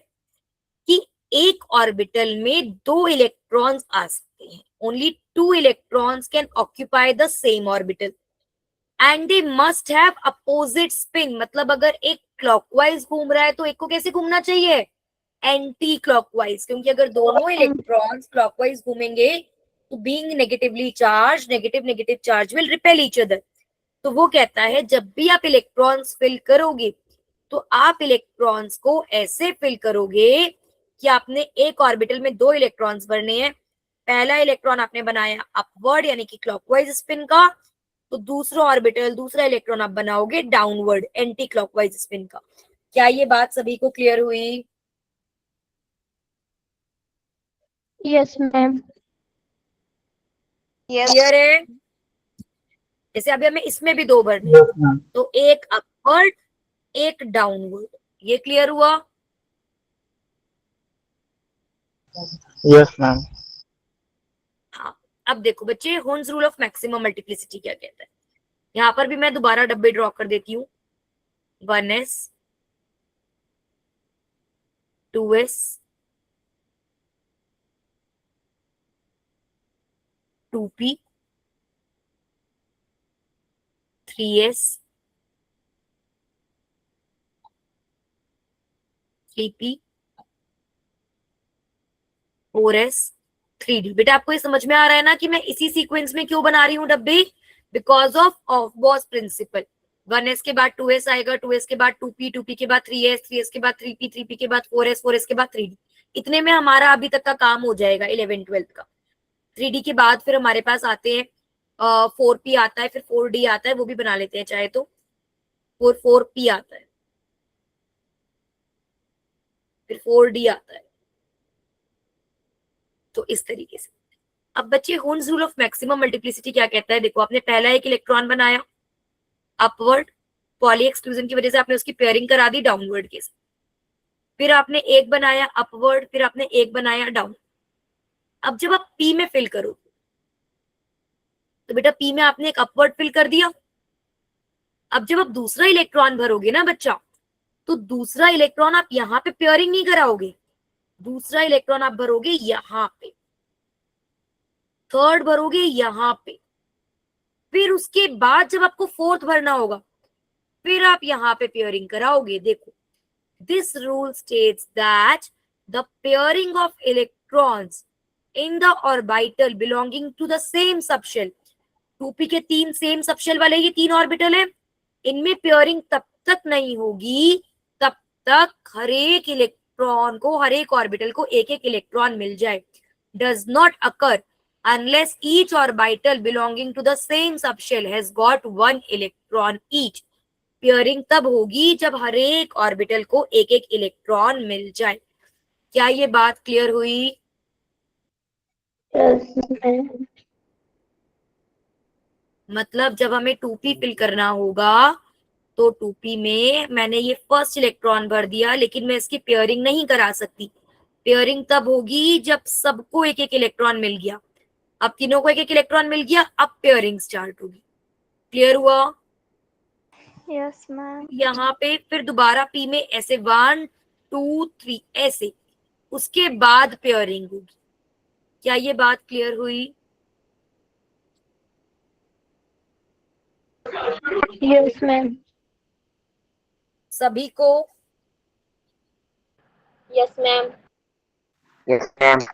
[SPEAKER 1] कि एक ऑर्बिटल में 2 इलेक्ट्रॉन्स आ सकते हैं। Only 2 electrons can occupy the same orbital and they must have opposite spin. मतलब अगर एक क्लॉकवाइज घूम रहा है तो एक को कैसे घूमना चाहिए? एंटी क्लॉकवाइज, क्योंकि अगर दोनों इलेक्ट्रॉन्स क्लॉकवाइज घूमेंगे तो being negatively charge, negative negative charge will repel each other. तो वो कहता है जब भी आप इलेक्ट्रॉन्स फिल करोगे तो आप इलेक्ट्रॉन्स को ऐसे फिल करोगे कि आपने एक ऑर्बिटल में 2 इलेक्ट्रॉन्स भरने हैं। पहला इलेक्ट्रॉन आपने बनाया अपवर्ड यानी कि क्लॉकवाइज स्पिन का, तो दूसरा ऑर्बिटल, दूसरा इलेक्ट्रॉन आप बनाओगे डाउनवर्ड एंटी क्लॉकवाइज स्पिन का। क्या ये बात सभी को क्लियर हुई?
[SPEAKER 2] Yes, ma'am.
[SPEAKER 7] Yes.
[SPEAKER 1] क्लियर है? जैसे अभी हमें इसमें भी 2 भरने हैं,
[SPEAKER 4] Yes, ma'am.
[SPEAKER 1] तो एक अपवर्ड एक डाउनवर्ड। ये क्लियर हुआ?
[SPEAKER 4] Yes, ma'am.
[SPEAKER 1] हाँ। अब देखो बच्चे, Hund's rule of maximum multiplicity क्या कहता है। यहाँ पर भी मैं दोबारा डब्बे ड्रॉ कर देती हूँ। 1s 2s 2p 3s 3p 4s 3d। बेटा आपको ये समझ में आ रहा है ना कि मैं इसी सीक्वेंस में क्यों बना रही हूँ डब्बे? Because of boss principal. 1s के बाद 2s आएगा, 2s के बाद 2p, 2p के बाद 3s, 3s के बाद 3p, 3p के बाद 4s, 4s के बाद 3d। इतने में हमारा अभी तक का काम हो जाएगा 11 12 का। 3d के बाद फिर हमारे पास आते हैं 4p आता है, फिर 4d आता है, वो भी बना लेते हैं चाहे तो। 4p आता है, फिर 4d आता है। तो इस तरीके से। अब बच्चे, Hund's rule of maximum multiplicity क्या कहता है? देखो आपने पहला एक इलेक्ट्रॉन बनाया अपवर्ड, पॉली एक्सक्लूजन की वजह से आपने उसकी पेयरिंग करा दी डाउनवर्ड के साथ। फिर आपने एक बनाया अपवर्ड, फिर आपने एक बनाया डाउन। अब जब आप पी में फिल करो तो बेटा पी में आपने एक अपवर्ड फिल कर दिया। अब जब आप दूसरा इलेक्ट्रॉन भरोगे ना बच्चा, तो दूसरा इलेक्ट्रॉन आप यहाँ पे पेयरिंग नहीं कराओगे, दूसरा इलेक्ट्रॉन आप भरोगे यहाँ पे, थर्ड भरोगे यहाँ पे, फिर उसके बाद जब आपको फोर्थ भरना होगा फिर आप यहाँ पे पेयरिंग कराओगे। देखो, this rule states that the pairing of electrons in the orbital belonging to the same subshell. 2p के 3 सेम सबशेल वाले ये 3 ऑर्बिटल है, इनमें पेयरिंग तब तक नहीं होगी तब तक हर एक इलेक्ट्रॉन को, हर एक ऑर्बिटल को एक एक इलेक्ट्रॉन मिल जाए। Does not occur unless each orbital belonging to the same subshell has got 1 electron each। Pairing तब होगी जब हर एक ऑर्बिटल को एक एक इलेक्ट्रॉन मिल जाए। क्या ये बात क्लियर हुई?
[SPEAKER 2] Yes, ma'am.
[SPEAKER 1] मतलब जब हमें 2p फिल करना होगा तो 2p में मैंने ये फर्स्ट इलेक्ट्रॉन भर दिया, लेकिन मैं इसकी पेयरिंग नहीं करा सकती। पेयरिंग तब होगी जब सबको एक एक इलेक्ट्रॉन मिल गया। अब तीनों को एक एक इलेक्ट्रॉन मिल गया, अब पेयरिंग स्टार्ट होगी। क्लियर हुआ?
[SPEAKER 2] Yes, ma'am.
[SPEAKER 1] यहाँ पे फिर दोबारा पी में ऐसे 1 2 3 ऐसे, उसके बाद पेयरिंग होगी। क्या ये बात क्लियर हुई?
[SPEAKER 2] Yes, ma'am.
[SPEAKER 1] सभी को?
[SPEAKER 2] Yes, ma'am.
[SPEAKER 5] Yes, ma'am.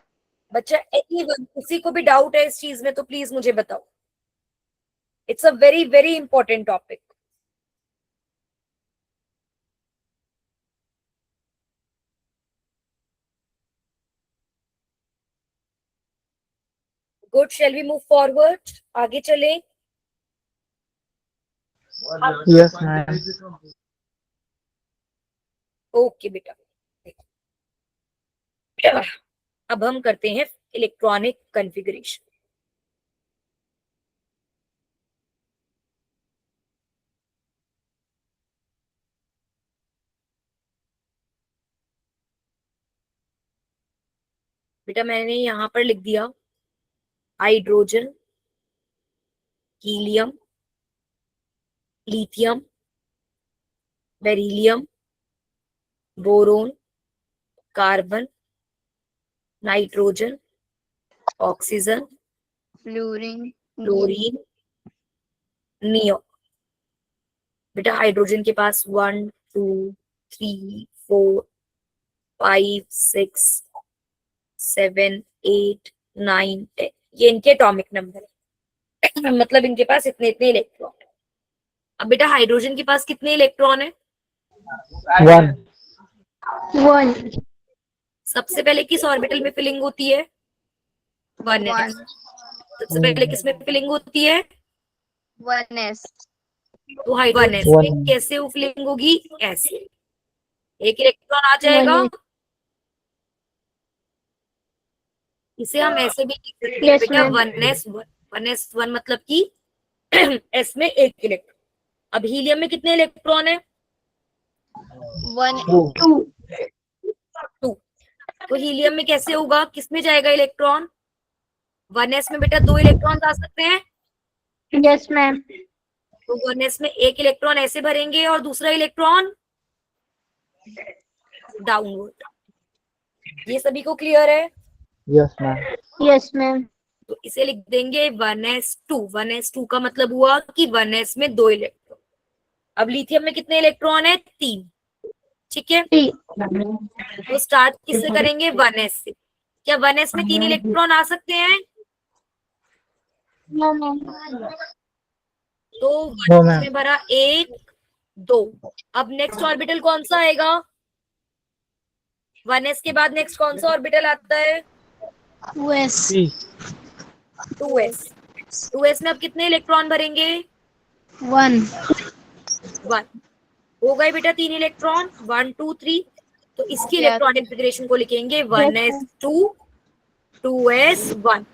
[SPEAKER 1] बच्चा एनीवन किसी को भी डाउट है इस चीज में तो प्लीज मुझे बताओ। It's a very very important topic. Good, shall we move forward? आगे चले।
[SPEAKER 4] Yes, ma'am.
[SPEAKER 1] ओके बेटा, अब हम करते हैं इलेक्ट्रॉनिक कॉन्फ़िगरेशन। बेटा मैंने यहाँ पर लिख दिया hydrogen, helium, lithium, beryllium, boron, carbon, nitrogen, oxygen,
[SPEAKER 2] fluorine,
[SPEAKER 1] chlorine, neo. बेटा हाइड्रोजन के पास 1 2 3 4 5 6 7 8 9 10, ये इनके एटॉमिक नंबर है। मतलब इनके पास इतने इतने इलेक्ट्रॉन है। अब बेटा हाइड्रोजन के पास कितने इलेक्ट्रॉन है?
[SPEAKER 4] 1.
[SPEAKER 2] 1.
[SPEAKER 1] सबसे पहले किस ऑर्बिटल में फिलिंग होती है? 1s। सबसे पहले किस में फिलिंग होती है?
[SPEAKER 2] 1s.
[SPEAKER 1] तो हाइड्रोजन 1s में
[SPEAKER 4] 1.
[SPEAKER 1] कैसे फिलिंग होगी? ऐसे एक इलेक्ट्रॉन आ जाएगा।
[SPEAKER 2] 1s.
[SPEAKER 1] इसे हम ऐसे भी लिख सकते हैं
[SPEAKER 2] Yes,
[SPEAKER 1] बेटा,
[SPEAKER 2] ma'am.
[SPEAKER 1] 1s1 मतलब कि s में एक इलेक्ट्रॉन। अब हीलियम में कितने इलेक्ट्रॉन है?
[SPEAKER 2] 1,
[SPEAKER 4] 2.
[SPEAKER 2] 2.
[SPEAKER 1] 2। तो हीलियम में कैसे होगा? किस में जाएगा इलेक्ट्रॉन? 1s में बेटा 2 इलेक्ट्रॉन आ सकते हैं।
[SPEAKER 2] Yes, ma'am.
[SPEAKER 1] तो 1s में एक इलेक्ट्रॉन ऐसे भरेंगे और दूसरा इलेक्ट्रॉन डाउनवर्ड। ये सभी को क्लियर है?
[SPEAKER 4] Yes, ma'am.
[SPEAKER 2] Yes, ma'am.
[SPEAKER 1] तो इसे लिख देंगे 1s2। 1s2 का मतलब हुआ कि 1s में 2 इलेक्ट्रॉन। अब लिथियम में कितने इलेक्ट्रॉन है? 3। ठीक है,
[SPEAKER 2] 3.
[SPEAKER 1] तो स्टार्ट किससे करेंगे? 1s से। क्या 1s में 3 इलेक्ट्रॉन आ सकते हैं?
[SPEAKER 2] No, ma'am.
[SPEAKER 1] तो
[SPEAKER 4] No,
[SPEAKER 1] 1s
[SPEAKER 4] ma'am.
[SPEAKER 1] में भरा 1 2। अब नेक्स्ट ऑर्बिटल कौन सा आएगा? 1s के बाद नेक्स्ट कौन सा ऑर्बिटल आता है?
[SPEAKER 2] 2s.
[SPEAKER 4] 3.
[SPEAKER 1] 2s। 2s में अब कितने इलेक्ट्रॉन भरेंगे?
[SPEAKER 2] 1.
[SPEAKER 1] 1। हो गए बेटा 3 इलेक्ट्रॉन, 1 2 3। तो इसकी
[SPEAKER 2] Yes.
[SPEAKER 1] इलेक्ट्रॉन कॉन्फ़िगरेशन को लिखेंगे 1s2 2s1।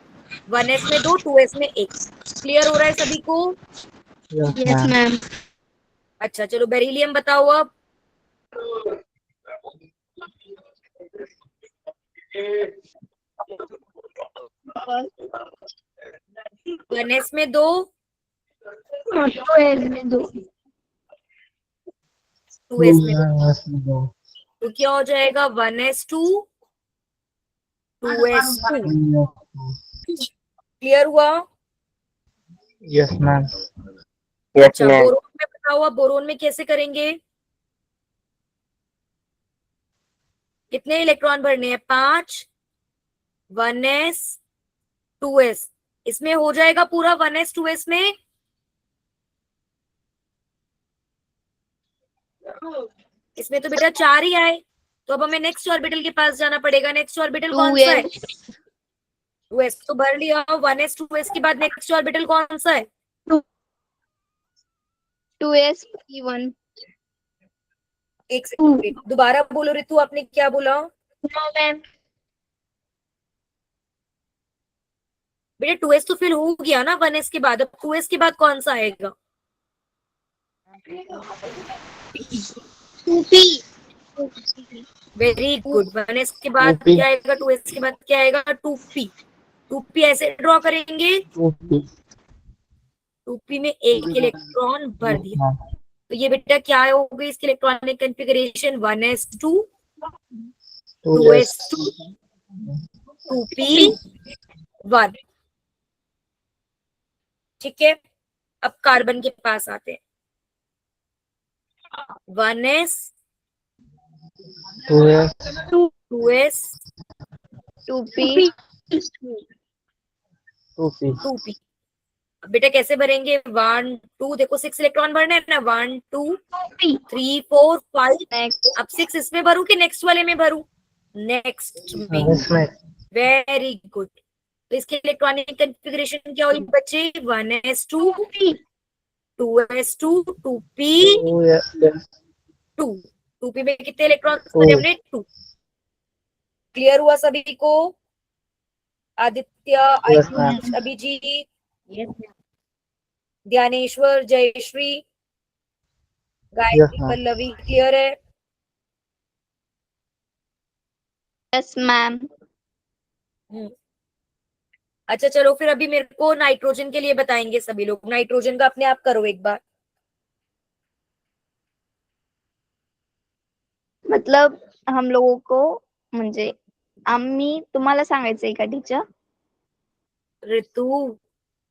[SPEAKER 1] 1s में 2 2s में 1। क्लियर हो रहा है सभी को?
[SPEAKER 4] Yes,
[SPEAKER 2] Yes,
[SPEAKER 4] ma'am.
[SPEAKER 2] ma'am.
[SPEAKER 1] अच्छा चलो बेरिलियम बताओ अब। 1s में 2
[SPEAKER 2] 2s में 2.
[SPEAKER 1] 2s में 2।
[SPEAKER 4] Yes, ma'am.
[SPEAKER 1] तो क्या हो जाएगा? 1s2 2s2। क्लियर हुआ?
[SPEAKER 4] Yes, ma'am.
[SPEAKER 5] Yes,
[SPEAKER 1] अच्छा
[SPEAKER 5] ma'am.
[SPEAKER 1] बोरोन में बताओ, अब बोरोन में कैसे करेंगे? कितने इलेक्ट्रॉन भरने हैं? 5। 1s 2s। इसमें हो जाएगा पूरा 1s 2s में। इसमें तो बेटा 4 ही आए। तो अब हमें नेक्स्ट ऑर्बिटल के पास जाना पड़ेगा। नेक्स्ट ऑर्बिटल कौन सा है?
[SPEAKER 2] 2s.
[SPEAKER 1] 2s तो भर लिया। 1s 2s के बाद नेक्स्ट ऑर्बिटल कौन सा है?
[SPEAKER 2] 2s p1.
[SPEAKER 1] एक सेकंड दोबारा बोलो रितु, आपने क्या बोला?
[SPEAKER 2] No, ma'am.
[SPEAKER 1] बेटा 2s तो फिल हो गया ना 1s के बाद। अब 2s के बाद कौन सा आएगा?
[SPEAKER 2] 2p.
[SPEAKER 1] Very good. 1s के बाद
[SPEAKER 4] 2p.
[SPEAKER 1] क्या आएगा? 2s के बाद क्या आएगा? 2p। 2p ऐसे ड्रॉ करेंगे।
[SPEAKER 4] 2p.
[SPEAKER 1] 2p में एक इलेक्ट्रॉन भर
[SPEAKER 4] Yes,
[SPEAKER 1] दिया।
[SPEAKER 4] ma'am.
[SPEAKER 1] तो ये बेटा क्या हो गई इसकी electronic configuration? 1s2
[SPEAKER 4] 2s.
[SPEAKER 1] 2s2 2p1। ठीक है, अब कार्बन के पास आते हैं। 1s
[SPEAKER 4] 2s.
[SPEAKER 1] 2s
[SPEAKER 2] 2p.
[SPEAKER 4] 2p.
[SPEAKER 1] 2p। अब बेटा कैसे भरेंगे? 1 2, देखो 6 इलेक्ट्रॉन भरने हैं ना। 1 2
[SPEAKER 2] p.
[SPEAKER 1] 3 4 5।
[SPEAKER 2] Next.
[SPEAKER 1] अब 6 इसमें भरूं कि नेक्स्ट वाले में भरूं? नेक्स्ट में।
[SPEAKER 4] इसमें
[SPEAKER 1] वेरी गुड। तो इसके इलेक्ट्रॉनिक कॉन्फ़िगरेशन क्या हुई बच्चे? 1s2
[SPEAKER 2] p.
[SPEAKER 1] 2s2 2p2।
[SPEAKER 4] 2s.
[SPEAKER 1] 2p में कितने इलेक्ट्रॉन
[SPEAKER 4] Two.
[SPEAKER 1] भरे हमने? 2। क्लियर हुआ सभी को? Aditya,
[SPEAKER 4] Yes,
[SPEAKER 1] Ayush,
[SPEAKER 4] ma'am.
[SPEAKER 1] Abhijeet, Dhyaneshwar, Jayashree,
[SPEAKER 4] Yes,
[SPEAKER 1] Gayatri,
[SPEAKER 4] ma'am.
[SPEAKER 1] Pallavi, clear है?
[SPEAKER 2] Yes, ma'am.
[SPEAKER 1] अच्छा चलो फिर अभी मेरे को नाइट्रोजन के लिए बताएंगे सभी लोग। नाइट्रोजन का अपने आप करो एक बार।
[SPEAKER 2] मतलब हम लोगों को म्हणजे आम्ही तुम्हाला सांगायचंय का teacher?
[SPEAKER 1] Ritu,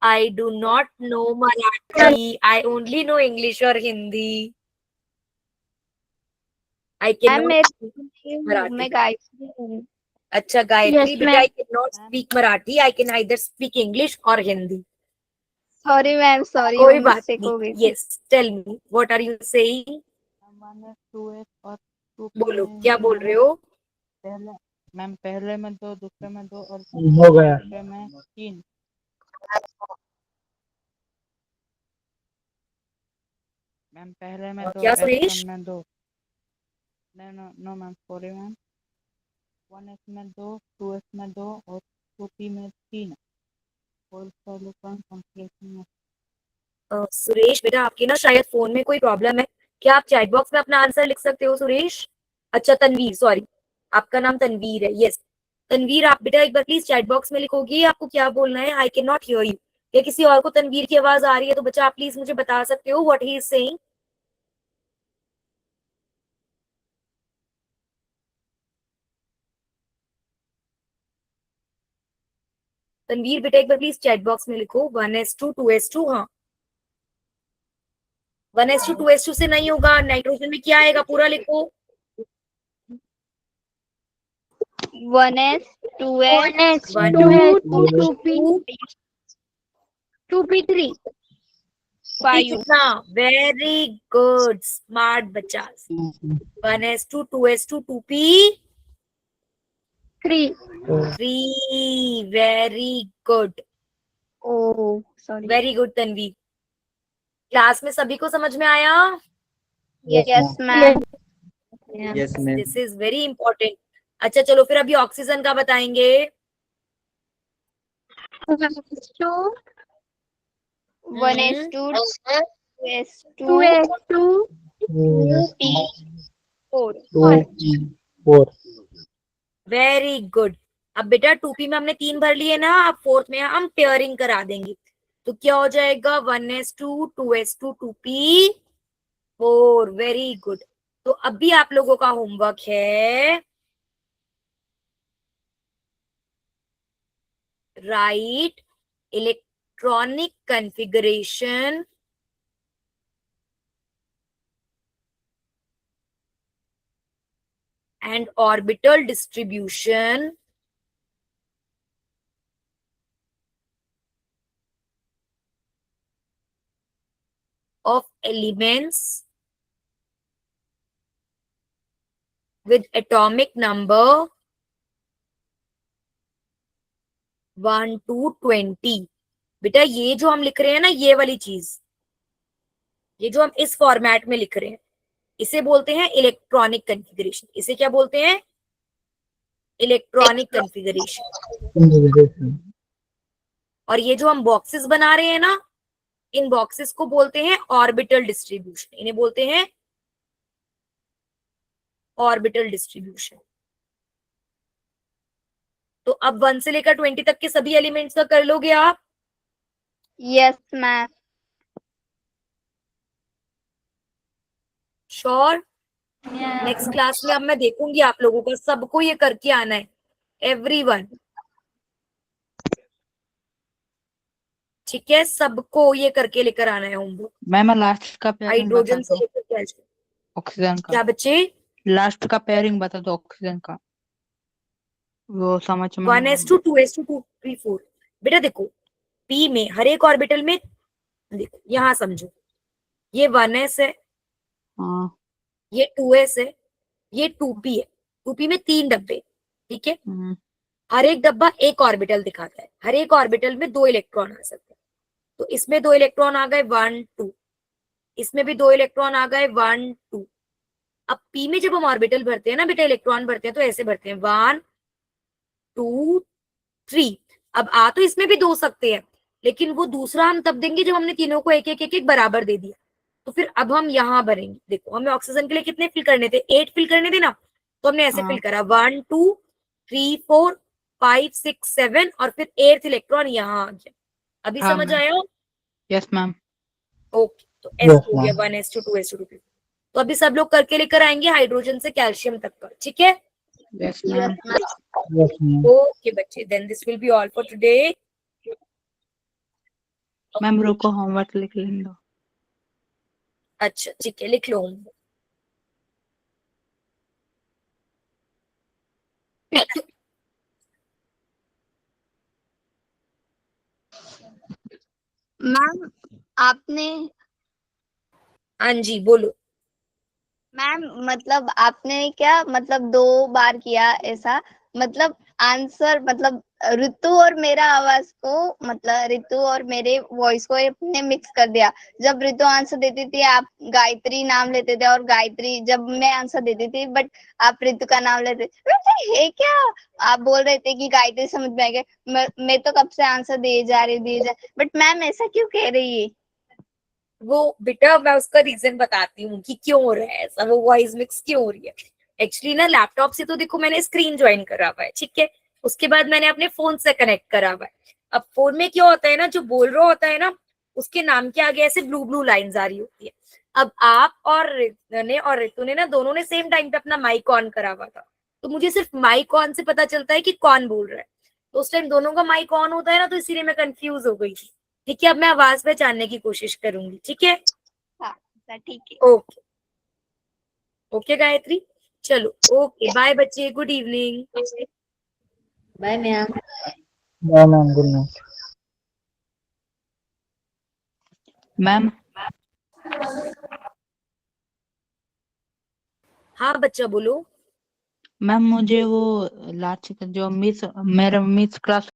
[SPEAKER 1] I do not know Marathi. I only know English or Hindi. I
[SPEAKER 2] ma'am
[SPEAKER 1] cannot speak Marathi.
[SPEAKER 2] मैं गायत्री हूँ।
[SPEAKER 1] अच्छा गायत्री,
[SPEAKER 2] Yes,
[SPEAKER 1] बेटा
[SPEAKER 2] ma'am.
[SPEAKER 1] I cannot speak Marathi. I can either speak English or Hindi.
[SPEAKER 2] Sorry ma'am, sorry वो
[SPEAKER 1] कोई बात
[SPEAKER 2] mistake हो गई
[SPEAKER 1] नहीं।
[SPEAKER 2] थी।
[SPEAKER 1] Yes, tell me. What are you saying?
[SPEAKER 3] 1s 2s और 2p
[SPEAKER 1] बोलो,
[SPEAKER 3] में
[SPEAKER 1] क्या बोल रहे हो?
[SPEAKER 3] पहले मैम पहले में 2, दूसरे में 2 और
[SPEAKER 4] हो गया।
[SPEAKER 3] तीसरे में 3। मैम पहले में 2,
[SPEAKER 1] क्या सुरेश?
[SPEAKER 3] S1 में 2। No ma'am, sorry ma'am. 1s में 2, 2s में 2 और 2p में 3। और सॉल्यूशन कंप्लीशन में
[SPEAKER 1] सुरेश बेटा आपके ना शायद फोन में कोई प्रॉब्लम है। क्या आप चैट बॉक्स में अपना आंसर लिख सकते हो सुरेश? अच्छा तनवीर, सॉरी आपका नाम तनवीर है। यस तनवीर, आप बेटा एक बार प्लीज चैट बॉक्स में लिखोगे आपको क्या बोलना है। I can not here you. या किसी और को तनवीर की आवाज आ रही है तो बच्चा आप प्लीज मुझे बता सकते हो what he is saying. Tanveer बेटा एक बार प्लीज चैट बॉक्स में लिखो 1s2 2s2। हाँ 1s2 2s2 से नहीं होगा। नाइट्रोजन में क्या आएगा पूरा लिखो।
[SPEAKER 2] 1s 2s
[SPEAKER 1] 2p
[SPEAKER 2] 5
[SPEAKER 1] कितना? वेरी गुड स्मार्ट बच्चा। 1s2 2s2 2p
[SPEAKER 2] 3।
[SPEAKER 1] 3। Very good,
[SPEAKER 2] oh sorry.
[SPEAKER 1] Very good Tanvi. Class में सभी को समझ में आया?
[SPEAKER 2] Yes ma'am.
[SPEAKER 4] Yes ma'am.
[SPEAKER 1] This is very important. अच्छा चलो फिर अभी ऑक्सीजन का बताएंगे।
[SPEAKER 2] 1s2 2s2 2p 4।
[SPEAKER 1] Very good. अब बेटा 2p में हमने 3 भर लिए ना, अब 4th में हम पेयरिंग करा देंगे। तो क्या हो जाएगा 1s2 2s2 2p 4। Very good. तो अभी आप लोगों का होमवर्क है right electronic configuration and orbital distribution of elements with atomic number 1 to 20। बेटा ये जो हम लिख रहे हैं ना, ये वाली चीज, ये जो हम इस फॉर्मेट में लिख रहे हैं, इसे बोलते हैं इलेक्ट्रॉनिक कॉन्फ़िगरेशन। इसे क्या बोलते हैं? Electronic configuration. और ये जो हम बॉक्सेस बना रहे हैं ना, इन बॉक्सेस को बोलते हैं ऑर्बिटल डिस्ट्रीब्यूशन। इन्हें बोलते हैं ऑर्बिटल डिस्ट्रीब्यूशन। तो अब 1 से लेकर 20 तक के सभी एलिमेंट्स का कर लोगे आप?
[SPEAKER 2] Yes ma'am.
[SPEAKER 1] Sure? Next class में अब मैं देखूंगी आप लोगों का, सबको ये करके आना है, एवरीवन। ठीक है, सबको ये करके लेकर आना है होमवर्क।
[SPEAKER 3] मैम लास्ट का पेयरिंग बता
[SPEAKER 1] हाइड्रोजन से
[SPEAKER 3] दो
[SPEAKER 1] लेकर कैल्शियम।
[SPEAKER 3] ऑक्सीजन का।
[SPEAKER 1] क्या बच्चे?
[SPEAKER 3] लास्ट का पेयरिंग बता दो ऑक्सीजन का, वो समझ में नहीं आया।
[SPEAKER 1] 1s2 2s2 2p 4। बेटा देखो p में हर एक ऑर्बिटल में, देखो यहाँ समझो, ये 1s है,
[SPEAKER 3] हाँ।
[SPEAKER 1] ये 2s है, ये 2p है। 2p में 3 डब्बे, ठीक है। हर एक डब्बा एक ऑर्बिटल दिखाता है, हर एक ऑर्बिटल में 2 इलेक्ट्रॉन आ सकते हैं। तो इसमें 2 इलेक्ट्रॉन आ गए 1 2, इसमें भी 2 इलेक्ट्रॉन आ गए 1 2। अब p में जब हम ऑर्बिटल भरते हैं ना बेटा, इलेक्ट्रॉन भरते हैं तो ऐसे भरते हैं 1 2 3। अब आ तो इसमें भी 2 सकते हैं, लेकिन वो दूसरा हम तब देंगे जब हमने तीनों को एक एक एक एक बराबर दे दिया। तो फिर अब हम यहाँ भरेंगे। देखो हमें ऑक्सीजन के लिए कितने फिल करने थे? 8 फिल करने थे ना, तो हमने ऐसे फिल करा 1 2 3 4 5, 6, 7 और फिर 8th इलेक्ट्रॉन यहाँ आ गया। अभी
[SPEAKER 3] हाँ,
[SPEAKER 1] समझ
[SPEAKER 3] मैम।
[SPEAKER 1] आया?
[SPEAKER 3] Yes ma'am.
[SPEAKER 1] ओके, तो
[SPEAKER 4] Yes,
[SPEAKER 1] S हो गया,
[SPEAKER 4] ma'am.
[SPEAKER 1] 1s2 2s2 2p। तो अभी सब लोग करके लेकर आएंगे हाइड्रोजन से कैल्शियम तक का, ठीक है?
[SPEAKER 3] Yes ma'am.
[SPEAKER 4] Yes, ma'am.
[SPEAKER 1] Okay बच्चे, then this will be all for today.
[SPEAKER 3] Ma'am रुको, होमवर्क लिख लेंगे।
[SPEAKER 1] अच्छा ठीक है, लिख लो।
[SPEAKER 2] मैम आपने
[SPEAKER 1] हाँ जी बोलो।
[SPEAKER 2] मैम मतलब आपने क्या मतलब 2 बार किया ऐसा, मतलब आंसर मतलब ऋतु और मेरा आवाज को मतलब ऋतु और मेरे वॉइस को आपने मिक्स कर दिया। जब ऋतु आंसर देती थी आप गायत्री नाम लेते थे और गायत्री जब मैं आंसर देती थी बट आप ऋतु का नाम लेते थे। है क्या? आप बोल रहे थे कि गायत्री समझ में आ गया। मैं तो कब से आंसर दिए जा रही बट मैम ऐसा क्यों कह रही है?
[SPEAKER 1] वो बेटा मैं उसका रीजन बताती हूँ कि क्यों हो रहा है ऐसा, वो वॉइस मिक्स क्यों हो रही है। एक्चुअली ना लैपटॉप से तो देखो मैंने स्क्रीन ज्वाइन करा हुआ है, ठीक है, उसके बाद मैंने अपने फोन से कनेक्ट करा हुआ है। अब फोन में क्या होता है ना, जो बोल रहा होता है ना उसके नाम के आगे ऐसे ब्लू ब्लू लाइंस आ रही होती है। अब आप और ऋतु ने ना दोनों ने सेम टाइम पे अपना माइक ऑन करा हुआ था, तो मुझे सिर्फ माइक ऑन से पता चलता है कि कौन बोल रहा है। तो उस टाइम दोनों का माइक ऑन होता है ना, तो इसीलिए मैं कंफ्यूज हो गई थी। ठीक है, अब मैं आवाज पहचानने की कोशिश करूंगी, ठीक है?
[SPEAKER 2] हाँ ठीक है।
[SPEAKER 1] ओके ओके गायत्री, चलो ओके बाय बच्चे, good evening.
[SPEAKER 5] Bye, ma'am.
[SPEAKER 4] Bye, ma'am. Good night.
[SPEAKER 3] Ma'am
[SPEAKER 1] हाँ बच्चा बोलो।
[SPEAKER 3] मैम मुझे वो लास्ट जो मिस मेरा मिस क्लास